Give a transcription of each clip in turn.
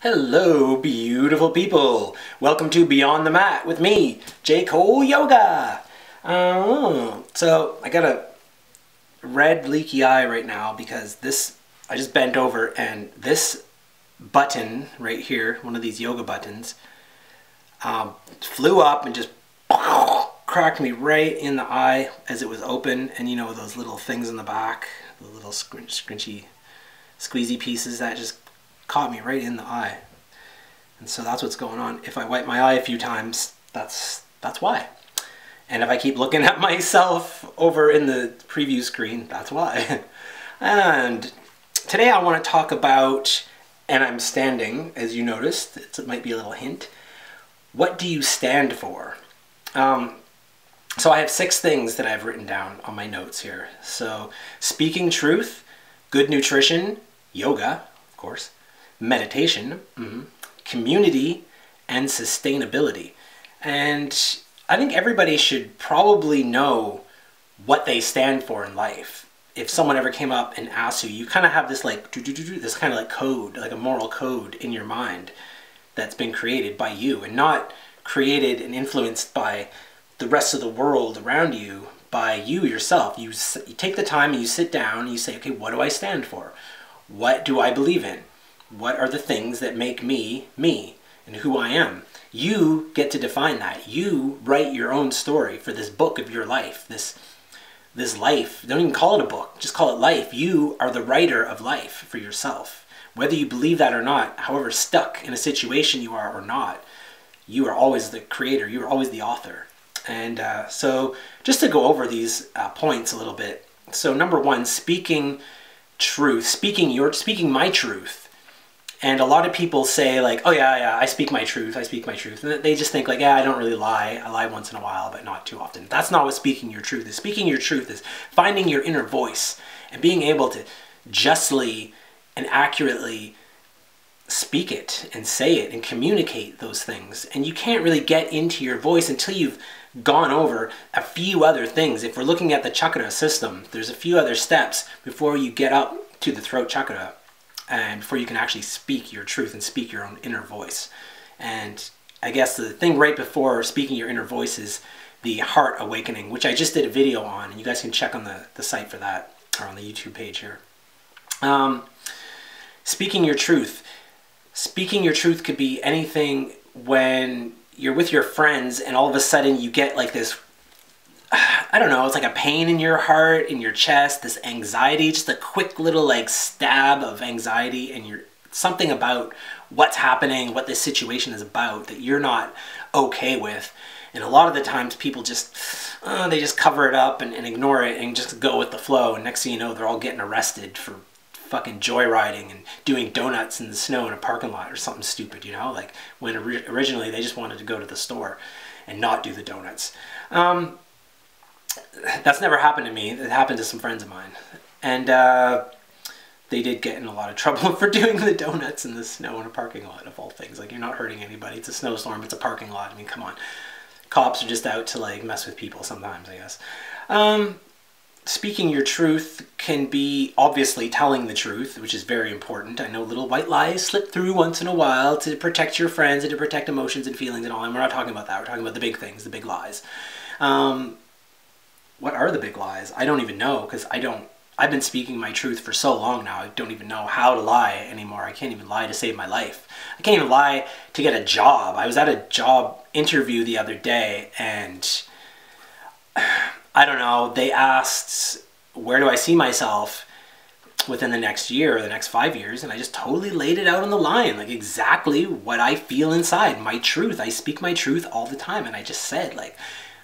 Hello, beautiful people. Welcome to Beyond the Mat with me, J. Cole Yoga. So I got a red leaky eye right now because I just bent over and this button right here, one of these yoga buttons, flew up and just cracked me right in the eye as it was open. And you know those little things in the back, the little scrunchy, squeezy pieces that just caught me right in the eye. And so that's what's going on. If I wipe my eye a few times, that's why. And if I keep looking at myself over in the preview screen, that's why. And today I want to talk about, and I'm standing, as you noticed, it might be a little hint. What do you stand for? So I have 6 things that I've written down on my notes here. So speaking truth, good nutrition, yoga, of course, meditation, community, and sustainability. And I think everybody should probably know what they stand for in life. If someone ever came up and asked you, you kind of have this like this kind of like code, like a moral code in your mind that's been created by you and not created and influenced by the rest of the world around you, by you yourself. You take the time and you sit down and you say, okay, what do I stand for? What do I believe in? What are the things that make me, me, and who I am? You get to define that. You write your own story for this book of your life, this life. Don't even call it a book, just call it life. You are the writer of life for yourself. Whether you believe that or not, however stuck in a situation you are or not, you are always the creator, you are always the author. And so just to go over these points a little bit. So number 1, speaking truth, speaking my truth. And a lot of people say like, oh yeah, I speak my truth, I speak my truth. And they just think like, yeah, I don't really lie. I lie once in a while, but not too often. That's not what speaking your truth is. Speaking your truth is finding your inner voice and being able to justly and accurately speak it and say it and communicate those things. And you can't really get into your voice until you've gone over a few other things. If we're looking at the chakra system, there's a few other steps before you get up to the throat chakra and before you can actually speak your truth and speak your own inner voice. And I guess the thing right before speaking your inner voice is the heart awakening, which I just did a video on, and you guys can check on the site for that, or on the YouTube page here. Speaking your truth. Speaking your truth could be anything when you're with your friends and all of a sudden you get like this, I don't know, it's like a pain in your heart, in your chest, this anxiety, just a quick little like stab of anxiety, and you're something about what's happening, what this situation is about that you're not okay with. And a lot of the times people just, they just cover it up and ignore it and just go with the flow. And next thing you know, they're all getting arrested for fucking joyriding and doing donuts in the snow in a parking lot or something stupid, you know, like when originally they just wanted to go to the store and not do the donuts. That's never happened to me. It happened to some friends of mine. And they did get in a lot of trouble for doing the donuts in the snow in a parking lot, of all things. Like, you're not hurting anybody. It's a snowstorm. It's a parking lot. I mean, come on. Cops are just out to, like, mess with people sometimes, I guess. Speaking your truth can be obviously telling the truth, which is very important. I know little white lies slip through once in a while to protect your friends and to protect emotions and feelings and all. And we're not talking about that. We're talking about the big things, the big lies. What are the big lies? I don't even know, because I've been speaking my truth for so long now. I don't even know how to lie anymore. I can't even lie to save my life. I can't even lie to get a job. I was at a job interview the other day, and I don't know, they asked, where do I see myself within the next year or the next 5 years? And I just totally laid it out on the line, like exactly what I feel inside, my truth. I speak my truth all the time. And I just said, like,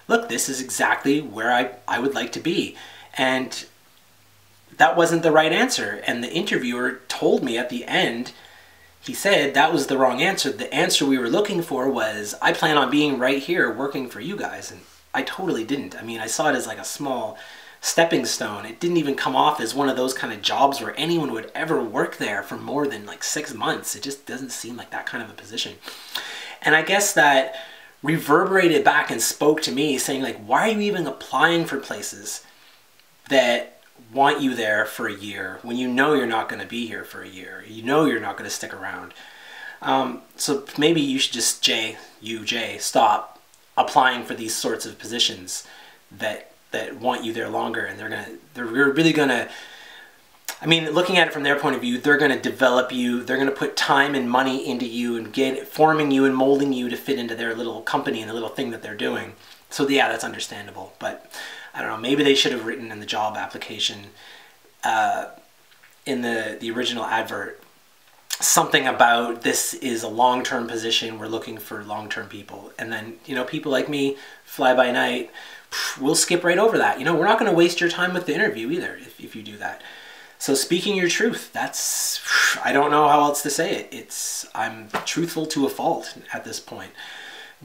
look, this is exactly where I would like to be. And that wasn't the right answer. And the interviewer told me at the end, he said that was the wrong answer. The answer we were looking for was, I plan on being right here working for you guys. And I totally didn't. I mean, I saw it as like a small stepping stone. It didn't even come off as one of those kind of jobs where anyone would ever work there for more than like 6 months. It just doesn't seem like that kind of a position. And I guess that reverberated back and spoke to me saying like, why are you even applying for places that want you there for a year when you know you're not going to be here for a year? You know you're not going to stick around. So maybe you should just, Jay, stop applying for these sorts of positions that want you there longer, and they're really gonna, I mean, looking at it from their point of view, they're gonna develop you, they're gonna put time and money into you and forming you and molding you to fit into their little company and the little thing that they're doing. So yeah, that's understandable, but I don't know, maybe they should have written in the job application, in the original advert, something about this is a long-term position, we're looking for long-term people. And then, you know, people like me, fly by night, we'll skip right over that. You know, we're not going to waste your time with the interview either if you do that. So speaking your truth, that's, I don't know how else to say it. I'm truthful to a fault at this point.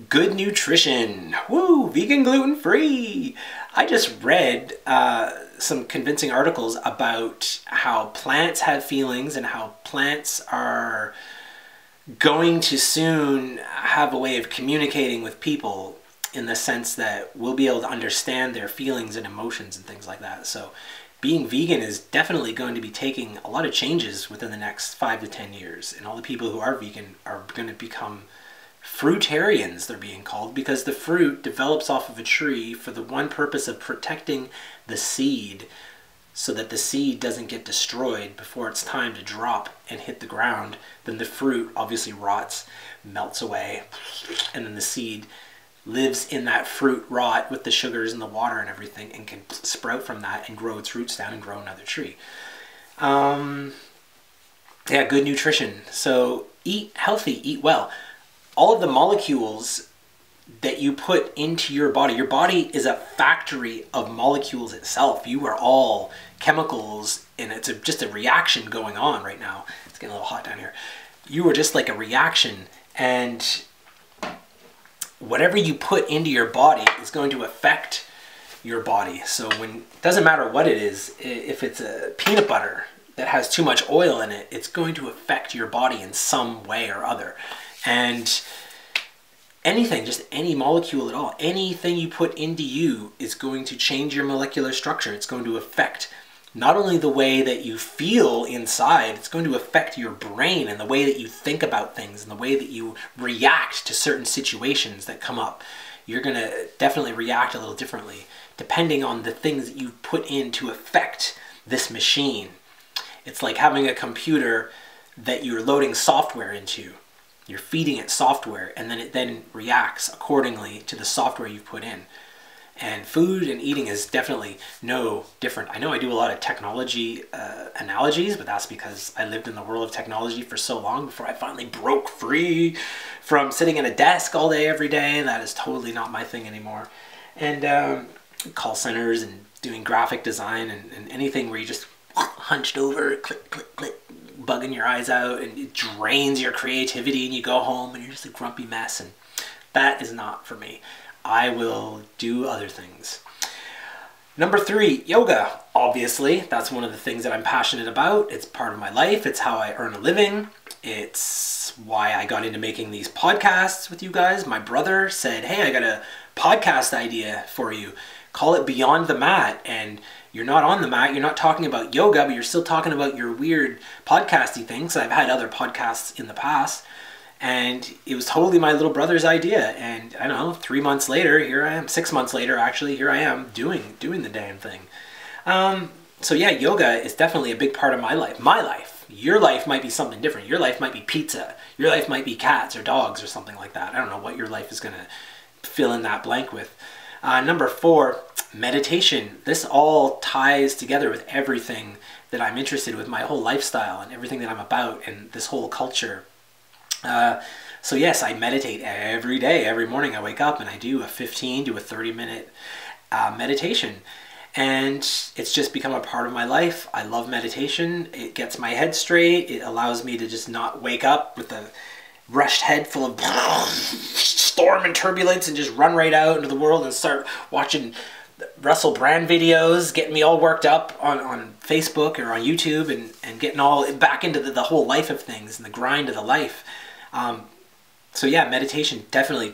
Good nutrition. Woo! Vegan, gluten-free. I just read some convincing articles about how plants have feelings and how plants are going to soon have a way of communicating with people, in the sense that we'll be able to understand their feelings and emotions and things like that. So being vegan is definitely going to be taking a lot of changes within the next 5 to 10 years. And all the people who are vegan are going to become fruitarians, they're being called, because the fruit develops off of a tree for the one purpose of protecting the seed, so that the seed doesn't get destroyed before it's time to drop and hit the ground. Then the fruit obviously rots, melts away, and then the seed lives in that fruit rot with the sugars and the water and everything, and can sprout from that and grow its roots down and grow another tree. Yeah, good nutrition. So eat healthy, eat well. All of the molecules that you put into your body is a factory of molecules itself. You are all chemicals, and it's just a reaction going on right now. It's getting a little hot down here. You are just like a reaction, and whatever you put into your body is going to affect your body. So it doesn't matter what it is, if it's a peanut butter that has too much oil in it, it's going to affect your body in some way or other. And anything, just any molecule at all, anything you put into you is going to change your molecular structure. It's going to affect not only the way that you feel inside, it's going to affect your brain and the way that you think about things and the way that you react to certain situations that come up. You're going to definitely react a little differently depending on the things that you put in to affect this machine. It's like having a computer that you're loading software into. You're feeding it software, and then it then reacts accordingly to the software you've put in. And food and eating is definitely no different. I know I do a lot of technology analogies, but that's because I lived in the world of technology for so long before I finally broke free from sitting at a desk all day, every day. That is totally not my thing anymore. And call centers and doing graphic design and anything where you just hunched over, click, click, click, bugging your eyes out, and it drains your creativity, and you go home and you're just a grumpy mess, and that is not for me. I will do other things. Number 3, yoga. Obviously, that's one of the things that I'm passionate about. It's part of my life. It's how I earn a living. It's why I got into making these podcasts with you guys. My brother said, hey, I got a podcast idea for you. Call it Beyond the Mat. And you're not on the mat, you're not talking about yoga, but you're still talking about your weird podcasty things. I've had other podcasts in the past, and it was totally my little brother's idea. And I don't know, 3 months later, here I am, 6 months later, actually, here I am doing the damn thing. So yeah, yoga is definitely a big part of my life. My life. Your life might be something different. Your life might be pizza. Your life might be cats or dogs or something like that. I don't know what your life is going to fill in that blank with. Number 4, meditation. This all ties together with everything that I'm interested with, my whole lifestyle and everything that I'm about and this whole culture. So yes, I meditate every day. Every morning I wake up and I do a 15 to a 30-minute meditation. And it's just become a part of my life. I love meditation. It gets my head straight. It allows me to just not wake up with a rushed head full of storm and turbulence and just run right out into the world and start watching Russell Brand videos, getting me all worked up on Facebook or on YouTube, and getting all back into the whole life of things and the grind of the life. So yeah, meditation definitely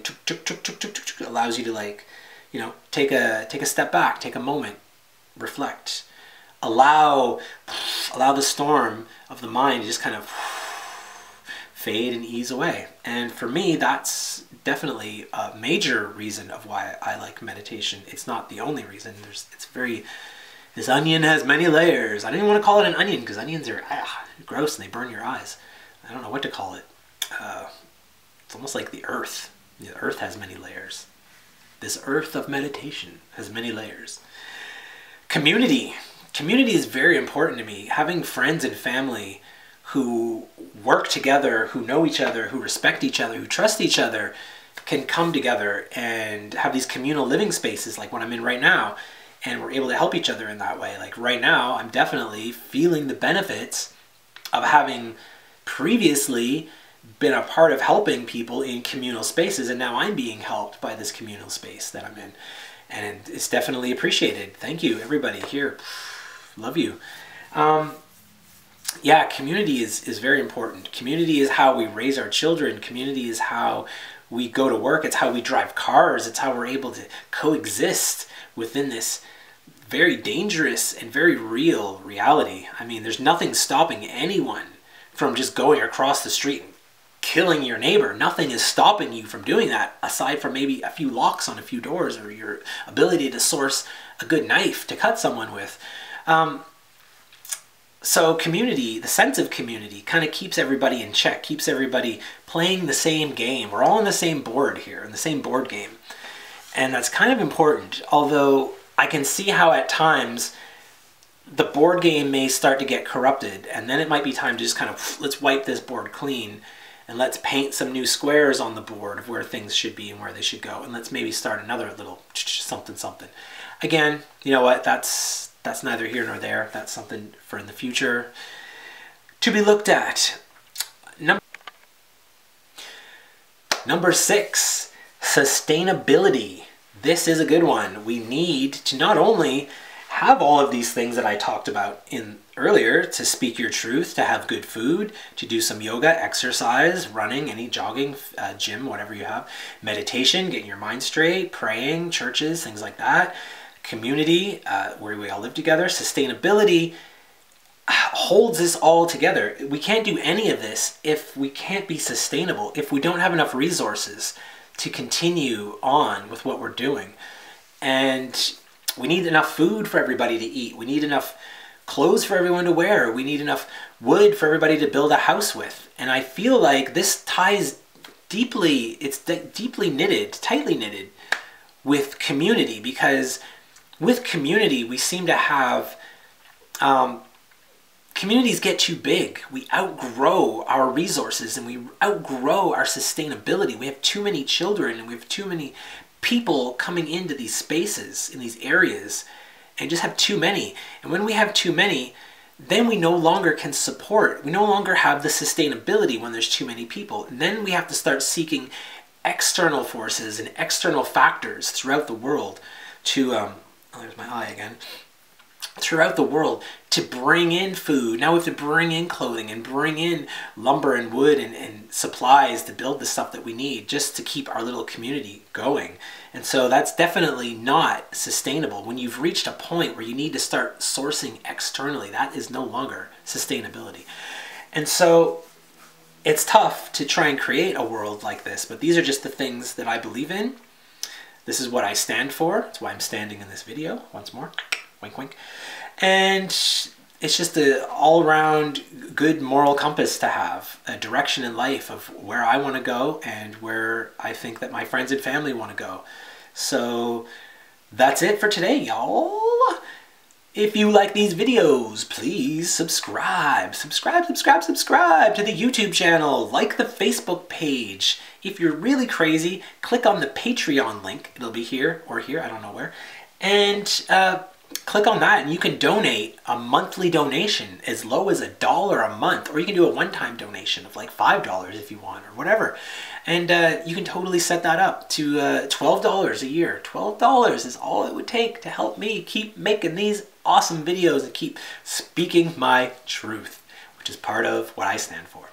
allows you to, like, you know, take a step back, take a moment, reflect, allow the storm of the mind to just kind of fade and ease away. And for me, that's definitely a major reason of why I like meditation. It's not the only reason. This onion has many layers. I don't even want to call it an onion because onions are gross and they burn your eyes. I don't know what to call it. It's almost like the earth. The earth has many layers. This earth of meditation has many layers. Community. Community is very important to me. Having friends and family who work together, who know each other, who respect each other, who trust each other, can come together and have these communal living spaces like what I'm in right now. And we're able to help each other in that way. Like right now, I'm definitely feeling the benefits of having previously been a part of helping people in communal spaces, and now I'm being helped by this communal space that I'm in. And it's definitely appreciated. Thank you, everybody here. Love you. Yeah, community is very important. Community is how we raise our children. Community is how we go to work. It's how we drive cars. It's how we're able to coexist within this very dangerous and very real reality. I mean, there's nothing stopping anyone from just going across the street and killing your neighbor. Nothing is stopping you from doing that, aside from maybe a few locks on a few doors or your ability to source a good knife to cut someone with. So community, the sense of community, kind of keeps everybody in check, keeps everybody playing the same game. We're all on the same board here, in the same board game. And that's kind of important, although I can see how at times the board game may start to get corrupted, and then it might be time to just kind of, let's wipe this board clean, and let's paint some new squares on the board of where things should be and where they should go, and let's maybe start another little something something. Again, you know what, that's neither here nor there. That's something for in the future to be looked at. Number 6, sustainability. This is a good one. We need to not only have all of these things that I talked about in earlier, to speak your truth, to have good food, to do some yoga, exercise, running, any jogging, gym, whatever you have, meditation, getting your mind straight, praying, churches, things like that, community, where we all live together. Sustainability holds this all together. We can't do any of this if we can't be sustainable, if we don't have enough resources to continue on with what we're doing. And we need enough food for everybody to eat. We need enough clothes for everyone to wear. We need enough wood for everybody to build a house with. And I feel like this ties deeply, it's deeply knitted, tightly knitted with community, because with community, we seem to have, communities get too big. We outgrow our resources and we outgrow our sustainability. We have too many children and we have too many people coming into these spaces, in these areas, and just have too many. And when we have too many, then we no longer can support. We no longer have the sustainability when there's too many people. And then we have to start seeking external forces and external factors throughout the world to, oh, there's my eye again, throughout the world to bring in food. Now we have to bring in clothing and bring in lumber and wood and supplies to build the stuff that we need just to keep our little community going. And so that's definitely not sustainable. When you've reached a point where you need to start sourcing externally, that is no longer sustainability. And so it's tough to try and create a world like this, but these are just the things that I believe in. This is what I stand for. That's why I'm standing in this video once more. Wink, wink. And it's just an all-around good moral compass to have, a direction in life of where I want to go and where I think that my friends and family want to go. So that's it for today, y'all. If you like these videos, please subscribe. Subscribe to the YouTube channel. Like the Facebook page. If you're really crazy, click on the Patreon link. It'll be here or here, I don't know where. And click on that and you can donate a monthly donation as low as $1 a month, or you can do a one-time donation of like $5 if you want, or whatever. And you can totally set that up to $12 a year. $12 is all it would take to help me keep making these awesome videos and keep speaking my truth, which is part of what I stand for.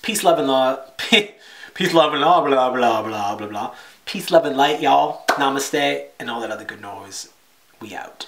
Peace, love, and law. Peace, love, and law, blah, blah, blah, blah, blah. Peace, love, and light, y'all. Namaste, and all that other good noise. We out.